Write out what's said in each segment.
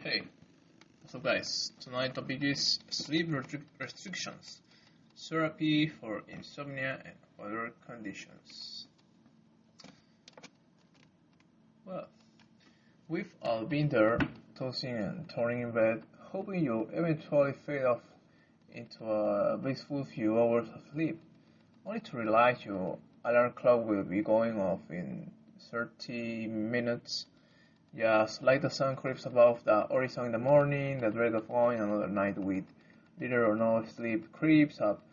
Hey, what's up guys? Tonight's topic is sleep restrictions, therapy for insomnia and other conditions. Well, we've all been there, tossing and turning in bed, hoping you'll eventually fade off into a blissful few hours of sleep, only to realize your alarm clock will be going off in 30 minutes. Just like the sun creeps above the horizon in the morning, the dread of going another night with little or no sleep creeps up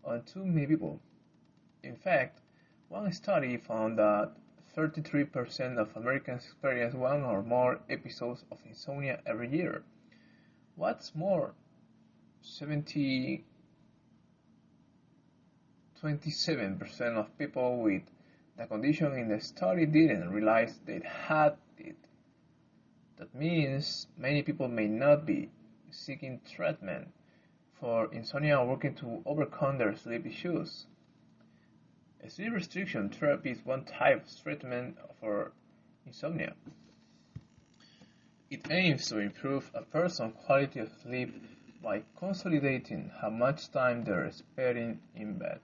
on too many people. In fact, one study found that 33% of Americans experience one or more episodes of insomnia every year. What's more, 27% of people with the condition in the study didn't realize they had it. That means many people may not be seeking treatment for insomnia or working to overcome their sleep issues. Sleep restriction therapy is one type of treatment for insomnia. It aims to improve a person's quality of sleep by consolidating how much time they're spending in bed.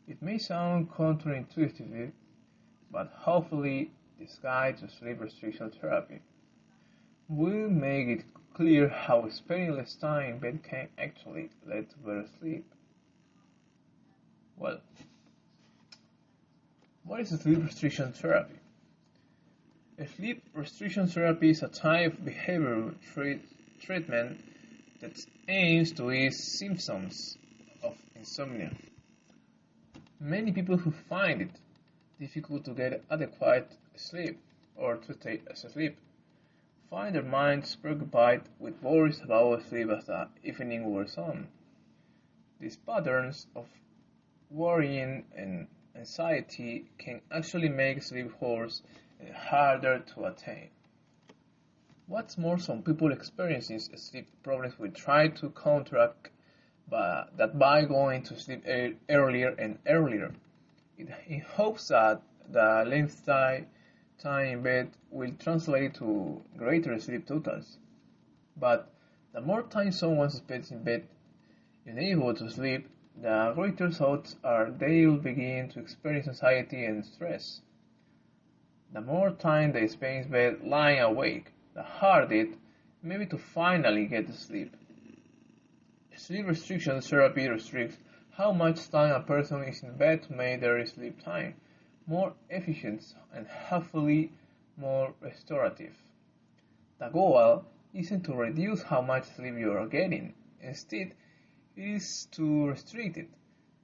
It may sound counterintuitive, but hopefully this guide to sleep restriction therapy will make it clear how spending less time in bed can actually lead to better sleep. Well, what is sleep restriction therapy? Sleep restriction therapy is a type of behavioral treatment that aims to ease symptoms of insomnia. Many people who find it difficult to get adequate sleep or to stay asleep find their minds preoccupied with worries about sleep as the evening wears on. These patterns of worrying and anxiety can actually make sleep worse and harder to attain. What's more, some people experiencing sleep problems will try to counteract that by going to sleep earlier and earlier, in hopes that the length time in bed will translate to greater sleep totals. But the more time someone spends in bed unable to sleep, the greater odds are they will begin to experience anxiety and stress. The more time they spend in bed lying awake, the harder it may be to finally get to sleep. Sleep restriction therapy restricts how much time a person is in bed to make their sleep time more efficient and hopefully more restorative. The goal isn't to reduce how much sleep you are getting. Instead, it is to restrict it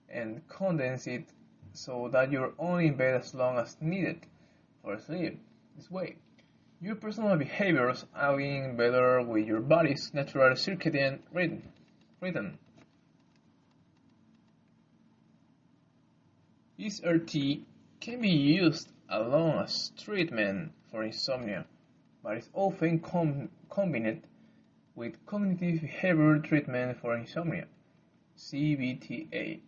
and condense it so that you're only in bed as long as needed for sleep. This way, your personal behaviors align better with your body's natural circadian rhythm. SRT can be used alone as treatment for insomnia, but is often combined with cognitive behavioral treatment for insomnia, CBTA.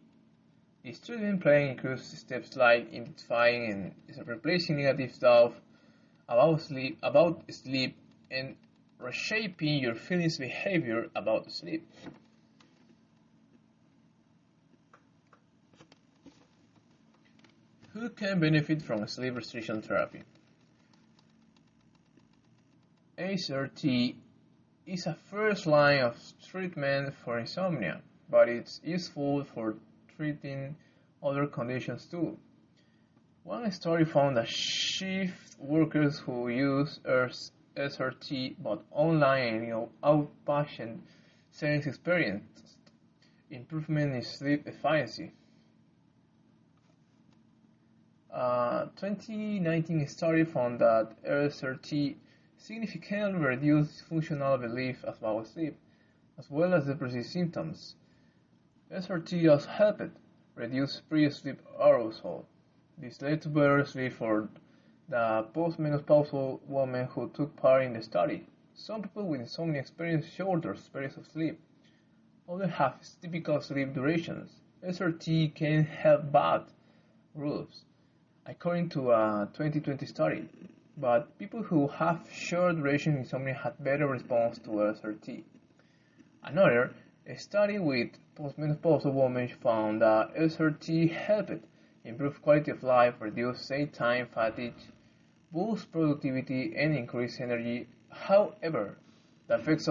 This treatment plan includes steps like identifying and replacing negative thoughts about sleep and reshaping your feelings behavior about sleep. Who can benefit from sleep restriction therapy? SRT is a first line of treatment for insomnia, but it's useful for treating other conditions too. One study found that shift workers who use SRT both online and in outpatient settings experienced improvement in sleep efficiency. 2019 study found that SRT significantly reduced dysfunctional belief about sleep, as well as depressive symptoms. SRT also helped reduce pre-sleep arousal. This led to better sleep for the postmenopausal women who took part in the study. Some people with insomnia experience shorter periods of sleep. Others have typical sleep durations. SRT can help bad rules, according to a 2020 study. but people who have short-duration insomnia had better response to SRT. Another study with postmenopausal women found that SRT helped improve quality of life, reduce daytime fatigue, boost productivity, and increase energy. However, the effects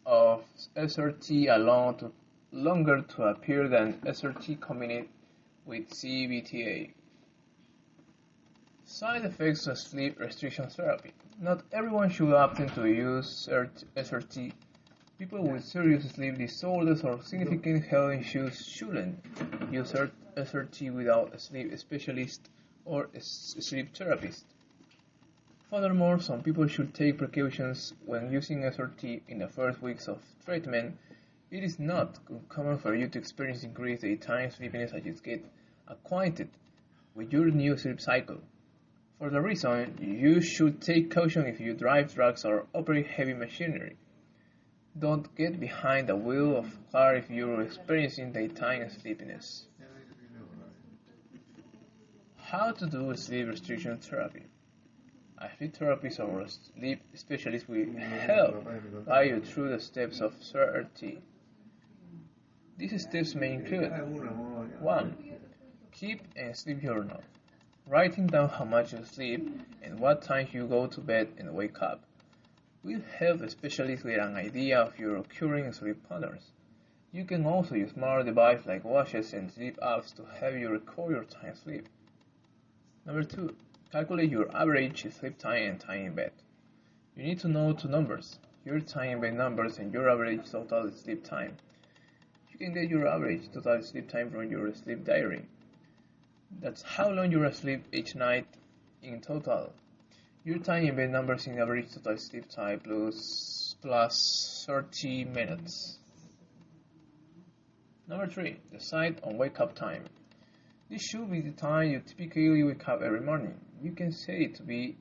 of SRT alone took longer to appear than SRT combined with CBTA. Side effects of sleep restriction therapy. Not everyone should opt in to use SRT. People with serious sleep disorders or significant health issues shouldn't use SRT without a sleep specialist or a sleep therapist. Furthermore, some people should take precautions when using SRT in the first weeks of treatment. It is not uncommon for you to experience increased daytime sleepiness as you get acquainted with your new sleep cycle. For the reason, you should take caution if you drive trucks or operate heavy machinery. Don't get behind the wheel of a car if you're experiencing daytime sleepiness. How to do sleep restriction therapy. A sleep therapist or a sleep specialist will help guide you through the steps of SRT. These steps may include 1. Keep a sleep journal. Writing down how much you sleep and what times you go to bed and wake up will help specialists get an idea of your recurring sleep patterns. You can also use smart devices like watches and sleep apps to help you record your time sleep. Number 2. Calculate your average sleep time and time in bed. You need to know two numbers, your time in bed numbers and your average total sleep time. You can get your average total sleep time from your sleep diary. That's how long you're asleep each night in total. Your time in bed numbers in average total sleep time plus 30 minutes. Number 3. Decide on wake up time. This should be the time you typically wake up every morning. You can say it to be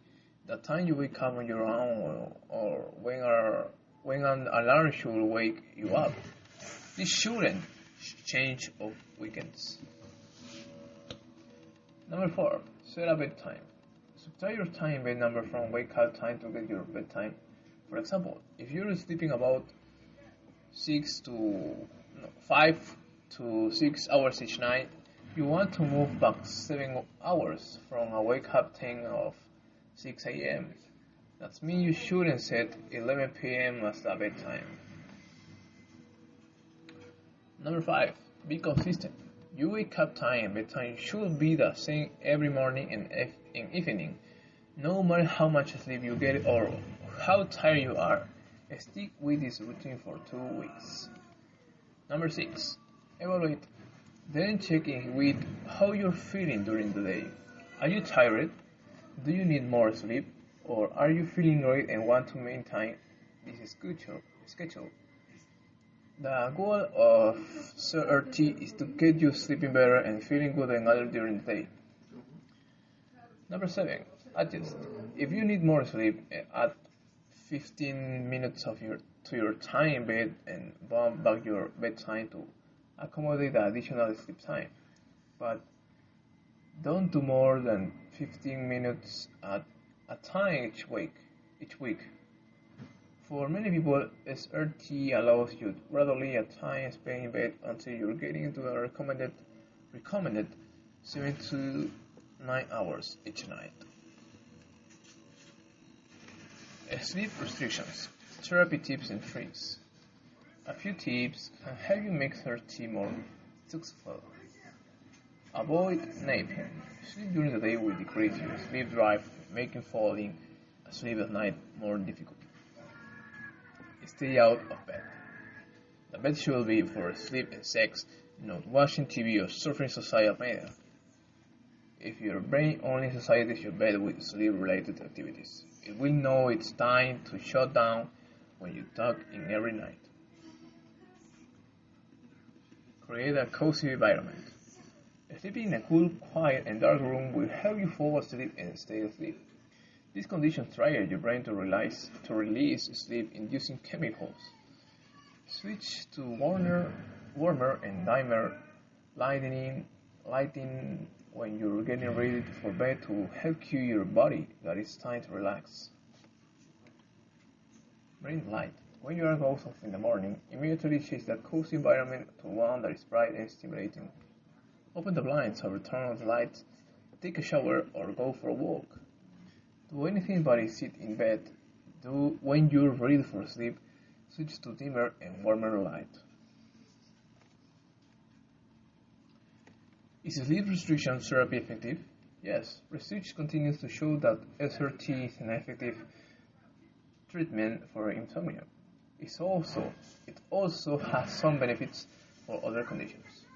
the time you wake up on your own or when an alarm should wake you up. This shouldn't change on weekends. Number 4. Set a bedtime. Subtract your time in bed number from wake up time to get your bedtime. For example, if you're sleeping about 5 to 6 hours each night, you want to move back 7 hours from a wake up time of 6 a.m. That means you shouldn't set 11 p.m. as the bedtime. Number 5. Be consistent. Your wake up time and bedtime should be the same every morning and evening. No matter how much sleep you get or how tired you are, stick with this routine for 2 weeks. Number 6. Evaluate. Then check in with how you're feeling during the day. Are you tired? Do you need more sleep? Or are you feeling great and want to maintain this schedule? The goal of SRT is to get you sleeping better and feeling good and other during the day. Number 7. Adjust. If you need more sleep, add 15 minutes to your time in bed and bump back your bedtime to accommodate the additional sleep time. But don't do more than 15 minutes at a time each week. For many people, SRT allows you gradually a time spent in bed until you're getting into the recommended 7 to 9 hours each night. Sleep restrictions, therapy tips and tricks. A few tips can help you make SRT more successful. Avoid napping. Sleep during the day will decrease your sleep drive, making falling asleep at night more difficult. Stay out of bed. The bed should be for sleep and sex, not watching TV or surfing social media. If your brain only associates your bed with sleep-related activities, it will know it's time to shut down when you tuck in every night. Create a cozy environment. Sleeping in a cool, quiet, and dark room will help you fall asleep and stay asleep. These conditions trigger your brain to release sleep-inducing chemicals. Switch to warmer and dimmer lighting when you're getting ready for bed to help cue your body that it's time to relax. Bring light. When you are goes off in the morning, immediately change that cozy environment to one that is bright and stimulating. Open the blinds or turn on the lights, take a shower or go for a walk. Do anything but sit in bed. Do when you're ready for sleep, switch to dimmer and warmer light. Is sleep restriction therapy effective? Yes, research continues to show that SRT is an effective treatment for insomnia. It also has some benefits for other conditions.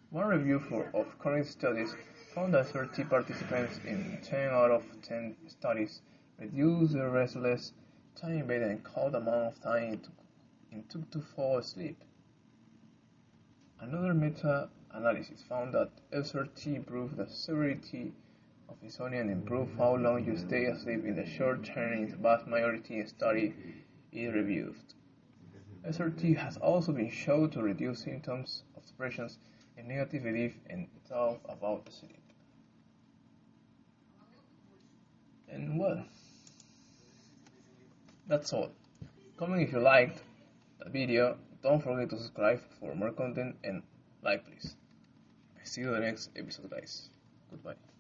One review of current studies found that 30 participants in 10 out of 10 studies reduced their restless time in bed and cut the amount of time it took to fall asleep. Another meta-analysis found that SRT improved the severity of insomnia and improved how long you stay asleep in the short term in the vast majority of studies it reviewed. SRT has also been shown to reduce symptoms of depression and negative belief and doubt about sleep. And well, that's all. Comment if you liked the video, don't forget to subscribe for more content and like please. See you in the next episode guys. Goodbye.